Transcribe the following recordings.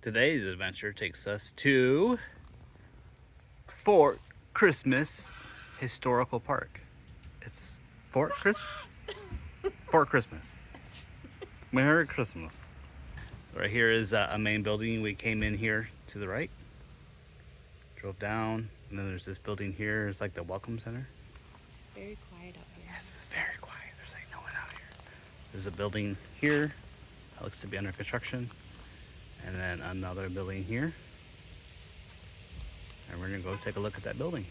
Today's adventure takes us to Fort Christmas Historical Park. It's Fort Christmas. Fort Christmas. Merry Christmas. So right here is a main building. We came in here to the right, drove down, and then there's this building here. It's like the welcome center. It's very quiet out here. Yes, it's very quiet. There's like no one out here. There's a building here that looks to be under construction. And then another building here. And we're gonna go take a look at that building.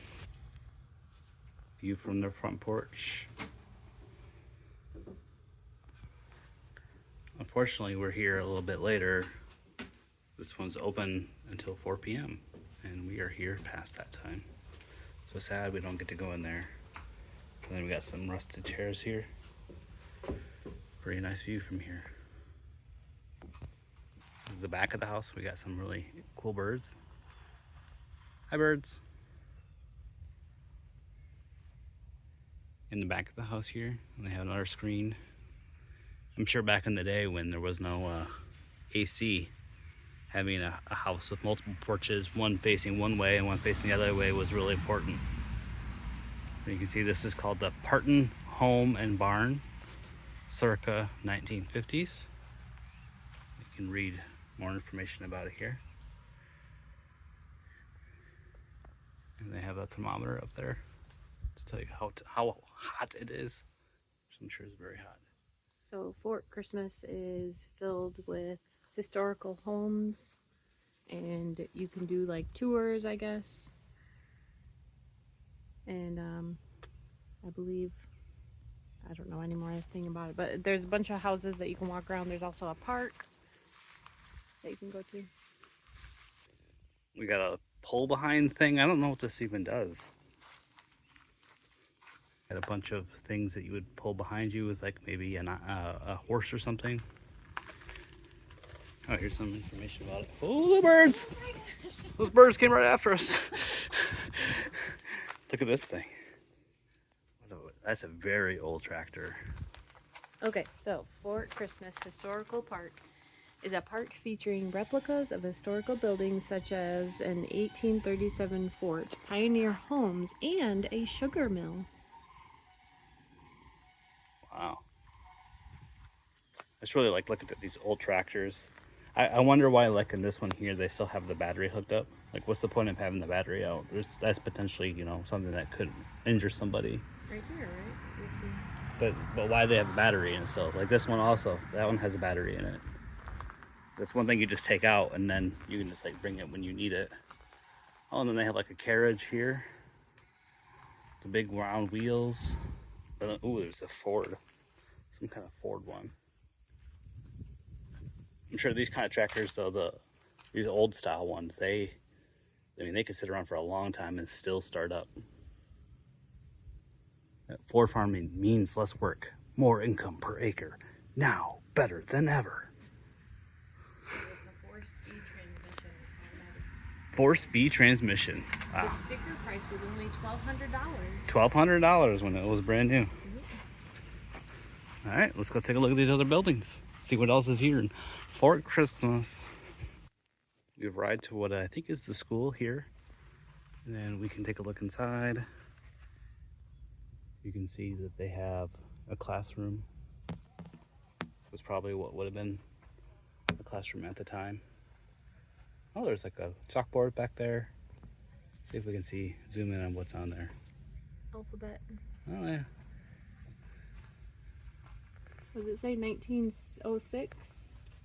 View from the front porch. Unfortunately, we're here a little bit later. This one's open until 4 p.m. and we are here past that time. So sad we don't get to go in there. And then we got some rusted chairs here. Pretty nice view from here. This is the back of the house. We got some really cool birds. Hi, birds. In the back of the house here, they have another screen. I'm sure back in the day when there was no AC, having a house with multiple porches, one facing one way and one facing the other way, was really important. And you can see this is called the Parton Home and Barn, circa 1950s. You can read more information about it here. And they have a thermometer up there to tell you how hot it is, which I'm sure is very hot. So Fort Christmas is filled with historical homes, and you can do like tours, I guess. And I believe, I don't know any more thing about it, but there's a bunch of houses that you can walk around. There's also a park that you can go to. We got a pull behind thing. I don't know what this even does. Got a bunch of things that you would pull behind you with, like maybe a horse or something. Oh, here's some information about it. Oh, the birds! Oh my gosh. Those birds came right after us. Look at this thing. That's a very old tractor. Okay, so Fort Christmas Historical Park is a park featuring replicas of historical buildings such as an 1837 fort, pioneer homes, and a sugar mill. Wow. I just really like looking at these old tractors. I wonder why, like in this one here, they still have the battery hooked up. Like, what's the point of having the battery out? That's potentially, you know, something that could injure somebody. Right here, right? This is... But why they have a battery in it still? Like this one also, that one has a battery in it. That's one thing you just take out and then you can just like bring it when you need it. Oh, and then they have like a carriage here. The big round wheels. Oh, there's a Ford. Some kind of Ford one. I'm sure these kind of tractors, though, these old style ones, they could sit around for a long time and still start up. Ford farming means less work, more income per acre. Now, better than ever. It's a 4-speed transmission. 4-speed transmission. Wow. The sticker price was only $1,200. $1,200 when it was brand new. All right, let's go take a look at these other buildings. See what else is here in Fort Christmas. We've arrived to what I think is the school here. And then we can take a look inside. You can see that they have a classroom. It was probably what would have been a classroom at the time. Oh, there's like a chalkboard back there. See if we can zoom in on what's on there. Alphabet. Oh yeah. Does it say 1906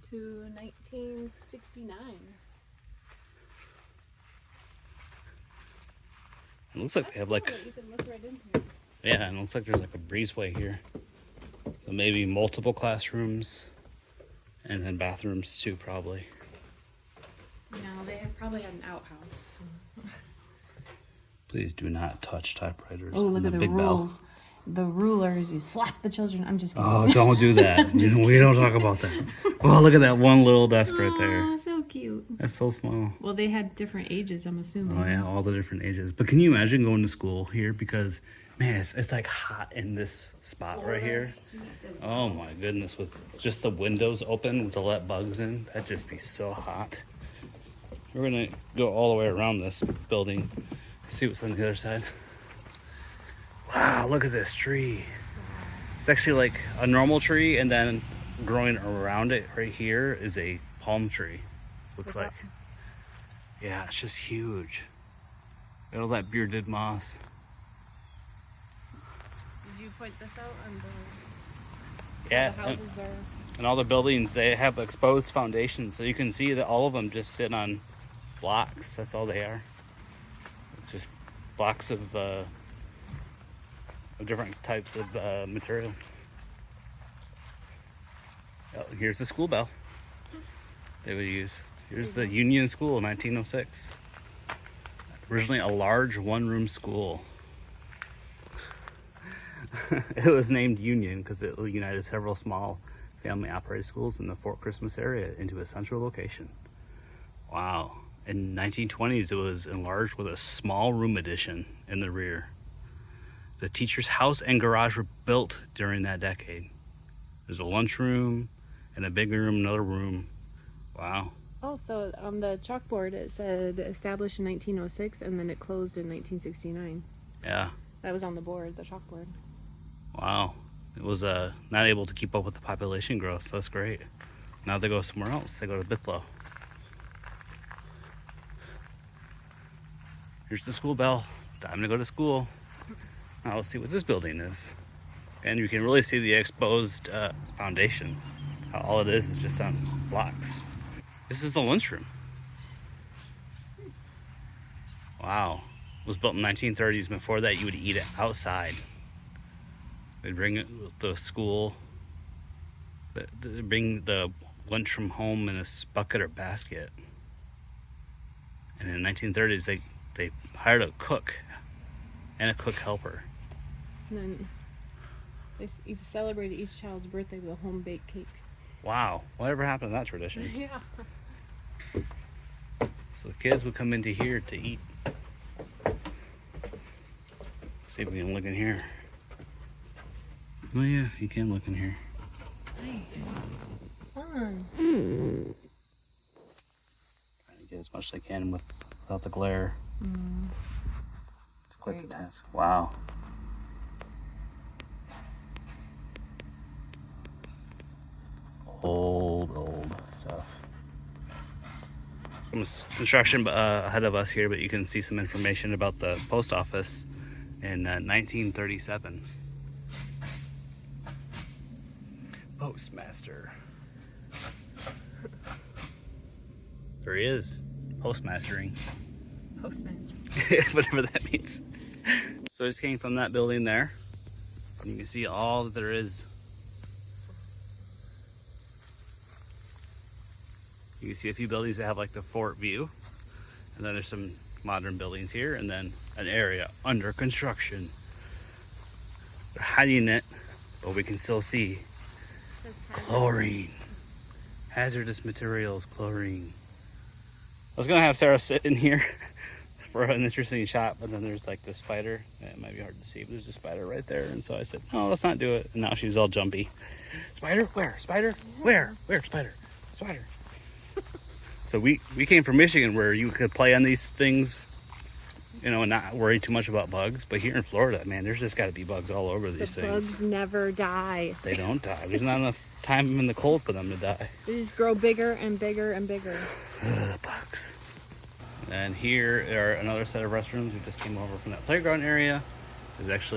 to 1969? It looks like they have like... You can look right in here. Yeah, and it looks like there's like a breezeway here. So maybe multiple classrooms and then bathrooms too, probably. No, they probably had an outhouse. Please do not touch typewriters. Oh, look and at the big rules. Bell. The rulers, you slap the children. I'm just kidding. Oh, don't do that. We don't talk about that. Oh, look at that one little desk right there. Oh, so cute. That's so small. Well, they had different ages, I'm assuming. Oh yeah, all the different ages. But can you imagine going to school here? Because, man, it's like hot in this spot right here. Oh my goodness, with just the windows open to let bugs in, that'd just be so hot. We're gonna go all the way around this building, see what's on the other side. Wow, look at this tree. It's actually like a normal tree, and then growing around it right here is a palm tree. Looks like. Yeah, it's just huge. Got all that bearded moss. Did you point this out on the? Yeah, The houses are. and all the buildings, they have exposed foundations, so you can see that all of them just sit on blocks. That's all they are. It's just blocks of different types of material. Oh, here's the school bell they would use. Here's the Union School, 1906. Originally a large one-room school. It was named Union because it united several small family-operated schools in the Fort Christmas area into a central location. Wow. In 1920s, it was enlarged with a small room addition in the rear. The teacher's house and garage were built during that decade. There's a lunchroom and a big room, another room. Wow. Oh, so on the chalkboard it said established in 1906 and then it closed in 1969. Yeah. That was on the board, the chalkboard. Wow. It was not able to keep up with the population growth, so that's great. Now they go somewhere else. They go to Bithlow. Here's the school bell. Time to go to school. Now let's see what this building is. And you can really see the exposed foundation. All it is just on blocks. This is the lunchroom. Wow. It was built in the 1930s. Before that, you would eat it outside. They'd bring it to school. They'd bring the lunch from home in a bucket or basket. And in the 1930s, they hired a cook and a cook helper. And then they celebrated each child's birthday with a home-baked cake. Wow. Whatever happened to that tradition? Yeah. So the kids would come into here to eat. See if we can look in here. Oh yeah, you can look in here. Nice. Fun. Trying to get as much as I can without the glare. It's quite the task. Wow. Old stuff. Some construction ahead of us here, but you can see some information about the post office in 1937. Postmaster. There he is, postmastering. Postmaster. Whatever that means. So I just came from that building there. You can see all that there is. You can see a few buildings that have like the fort view. And then there's some modern buildings here, and then an area under construction. They're hiding it, but we can still see chlorine. Hazardous materials, chlorine. I was gonna have Sarah sit in here for an interesting shot, but then there's like the spider. It might be hard to see, but there's a spider right there. And so I said, no, let's not do it. And now she's all jumpy. Spider? Where? Spider? Where? Where? Spider? Spider. So we came from Michigan where you could play on these things, you know, and not worry too much about bugs. But here in Florida, man, there's just got to be bugs all over these things. The bugs never die. They don't die. There's not enough time in the cold for them to die. They just grow bigger and bigger and bigger. Bugs. And here are another set of restrooms. We just came over from that playground area. This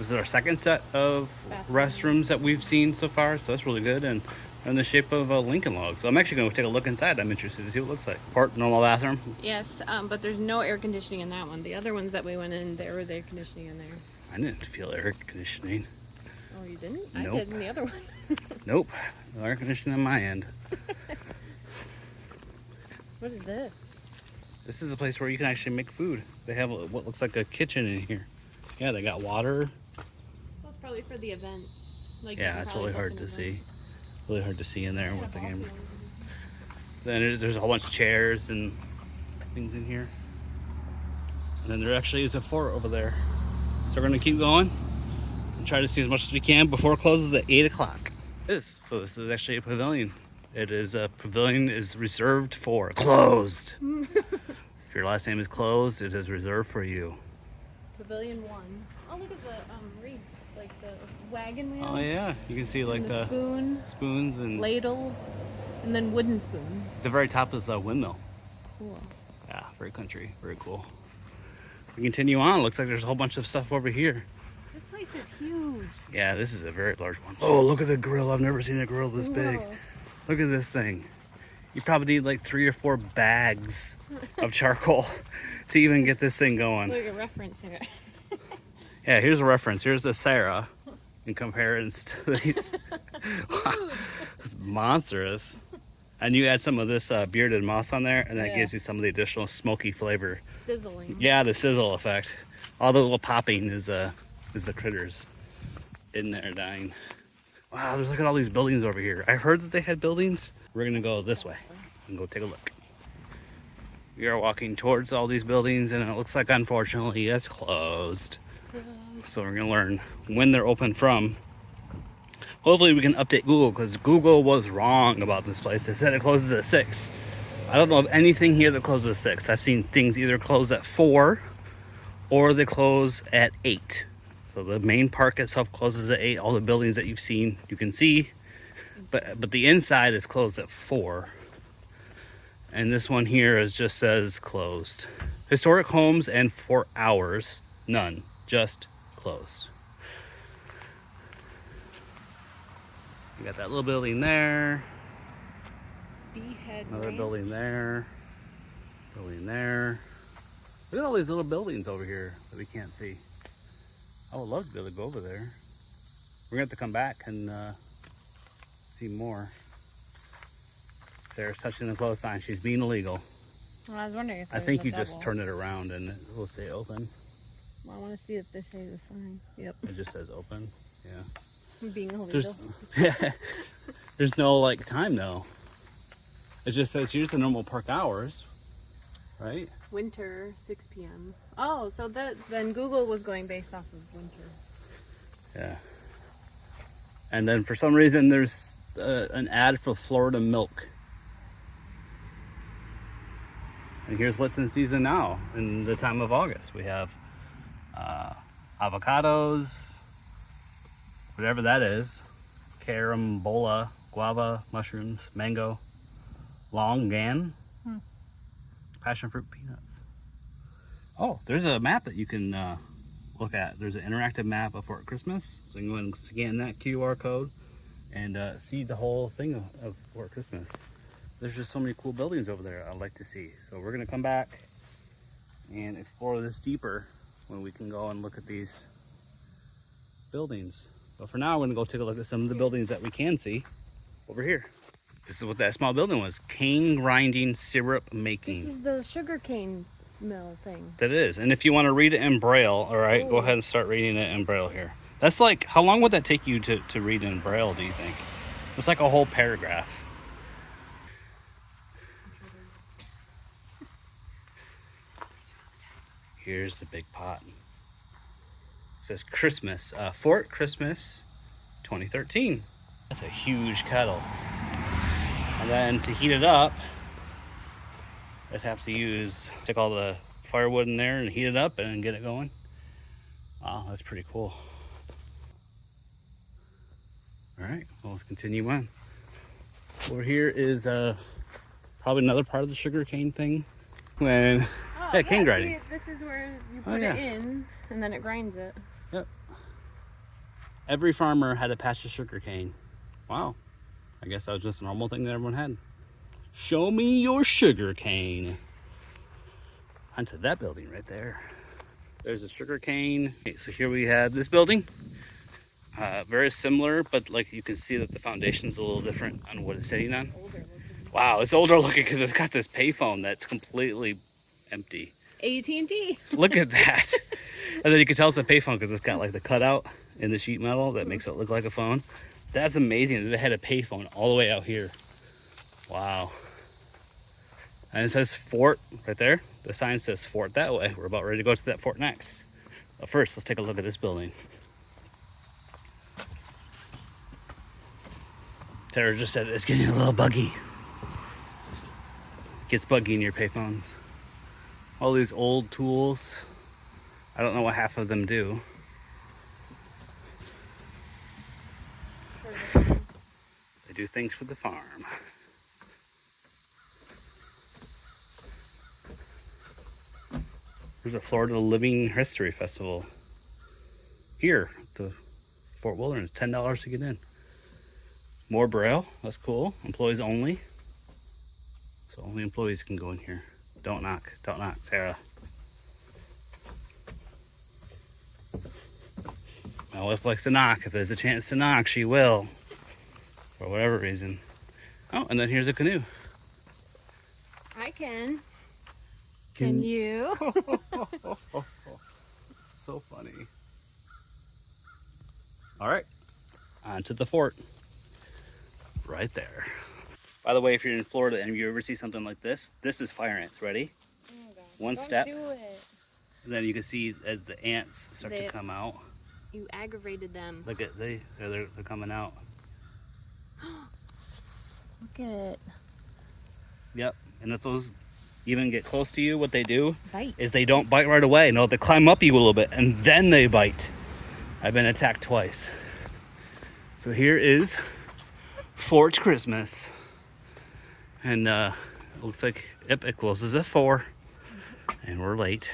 is our second set of restrooms that we've seen so far, so that's really good. And in the shape of a Lincoln log. So I'm actually going to take a look inside. I'm interested to see what it looks like. Normal bathroom? Yes, but there's no air conditioning in that one. The other ones that we went in, there was air conditioning in there. I didn't feel air conditioning. Oh, you didn't? Nope. I did in the other one. Nope. No air conditioning on my end. What is this? This is a place where you can actually make food. They have what looks like a kitchen in here. Yeah, they got water. Well, it's probably for the events. Like Yeah, it's really hard to see. Really hard to see in there with the camera. Then there's a whole bunch of chairs and things in here. And then there actually is a fort over there. So we're gonna keep going and try to see as much as we can before it closes at 8 o'clock. So this is actually a pavilion. It is a pavilion is reserved for closed. If your last name is closed, it is reserved for you. Pavilion 1. Oh, look at the reed, like the wagon wheel. Oh yeah, you can see like and the spoon, spoons and ladle, and then wooden spoons. at the very top is a windmill. Cool. Yeah, very country, very cool. We continue on. Looks like there's a whole bunch of stuff over here. This place is huge. Yeah, this is a very large one. Oh, look at the grill. I've never seen a grill this big. Whoa. Look at this thing. You probably need like 3 or 4 bags of charcoal to even get this thing going. Look at reference here. Yeah, here's a reference. Here's the Sarah in comparison to these. Wow, it's monstrous. And you add some of this bearded moss on there, and that gives you some of the additional smoky flavor. Sizzling. Yeah, the sizzle effect. All the little popping is the critters in there dying. Wow, there's look at all these buildings over here. I heard that they had buildings. We're gonna go this way and go take a look. We are walking towards all these buildings, and it looks like unfortunately it's closed. So we're gonna learn when they're open from. Hopefully we can update Google, because Google was wrong about this place. They said it closes at 6. I don't know of anything here that closes at 6. I've seen things either close at 4 or they close at 8. So the main park itself closes at 8. All the buildings that you've seen, you can see. But the inside is closed at 4. And this one here just says closed. Historic homes and for hours, none. Just closed. You got that little building there. Beehead Another Ranch. building there. Building there. Look at all these little buildings over here that we can't see. I would love to be able to go over there. We're gonna have to come back and see more. Sarah's touching the close sign. She's being illegal. Well, I was wondering if I there's think a you double. just turn it around and it will say open. Well, I want to see if they say the sign. Yep. It just says open. Yeah. I'm being illegal. There's no like time though. It just says here's the normal park hours, right? Winter, 6 p.m. Oh, so then Google was going based off of winter. Yeah. And then for some reason there's an ad for Florida milk. And here's what's in season now in the time of August. We have avocados, whatever that is, carambola, guava, mushrooms, mango, longan, passion fruit, peanuts. Oh, there's a map that you can look at. There's an interactive map of Fort Christmas. So you can go and scan that QR code and see the whole thing of Fort Christmas. There's just so many cool buildings over there I'd like to see. So we're gonna come back and explore this deeper when we can go and look at these buildings. But for now, I'm gonna go take a look at some of the buildings that we can see over here. This is what that small building was. Cane grinding, syrup making. This is the sugarcane mill thing. That is. And if you want to read it in Braille, all right, go ahead and start reading it in Braille here. That's like, how long would that take you to read in Braille, do you think? It's like a whole paragraph. Here's the big pot. It says Christmas, Fort Christmas 2013. That's a huge kettle. And then to heat it up, I'd have to take all the firewood in there and heat it up and get it going. Wow, that's pretty cool. All right, well, let's continue on. Over here is probably another part of the sugar cane thing. When cane grinding. See, this is where you put it in, and then it grinds it. Yep. Every farmer had a patch of sugar cane. Wow. I guess that was just a normal thing that everyone had. Show me your sugar cane. Onto that building right there. There's a sugar cane. Okay, so here we have this building. Very similar, but like you can see that the foundation's a little different on what it's sitting on. Wow, it's older looking because it's got this payphone that's completely empty. AT&T. Look at that. And then you can tell it's a payphone because it's got like the cutout in the sheet metal that makes it look like a phone. That's amazing that they had a payphone all the way out here. Wow. And it says Fort right there. The sign says Fort that way. We're about ready to go to that fort next. But first, let's take a look at this building. Sarah just said it's getting a little buggy. Gets buggy in your payphones. All these old tools. I don't know what half of them do. They do things for the farm. There's a Florida Living History Festival here at the Fort Wilderness. $10 to get in. More Braille. That's cool. Employees only. So only employees can go in here. Don't knock. Don't knock, Sarah. My wife likes to knock. If there's a chance to knock, she will. For whatever reason. Oh, and then here's a canoe. I can. Can you? So funny. All right. On to the fort. Right there. By the way, if you're in Florida and you ever see something like this is fire ants. Ready? Oh God. One Don't step. do it. And then you can see as the ants start to come out. You aggravated them. Look at they're coming out. Look at. Yep. And if those even get close to you, what they do Bite. is they don't bite right away. No, they climb up you a little bit and then they bite. I've been attacked twice. So here is Fort Christmas. And it looks like, yep, it closes at 4. And we're late.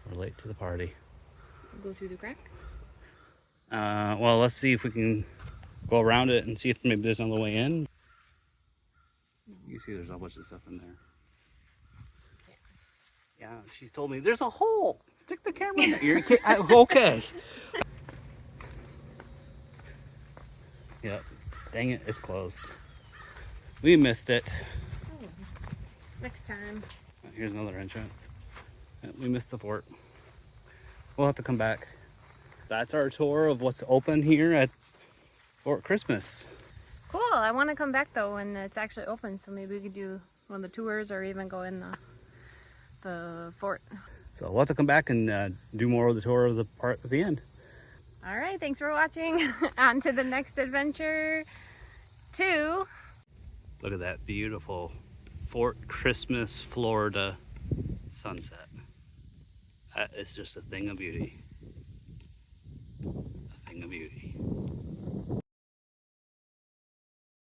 We're late to the party. Go through the crack? Well, let's see if we can go around it and see if maybe there's another way in. You see there's a bunch of stuff in there. Yeah, she's told me there's a hole. Stick the camera in there. You're okay. Yep. Dang it, it's closed. We missed it. Oh, next time. Here's another entrance. Yep, we missed the fort. We'll have to come back. That's our tour of what's open here at Fort Christmas. Cool. I want to come back though when it's actually open, so maybe we could do one of the tours or even go in the fort. So we'll have to come back and do more of the tour of the part at the end. All right. Thanks for watching. On to the next adventure. 2. Look at that beautiful Fort Christmas, Florida sunset. That is just a thing of beauty. A thing of beauty.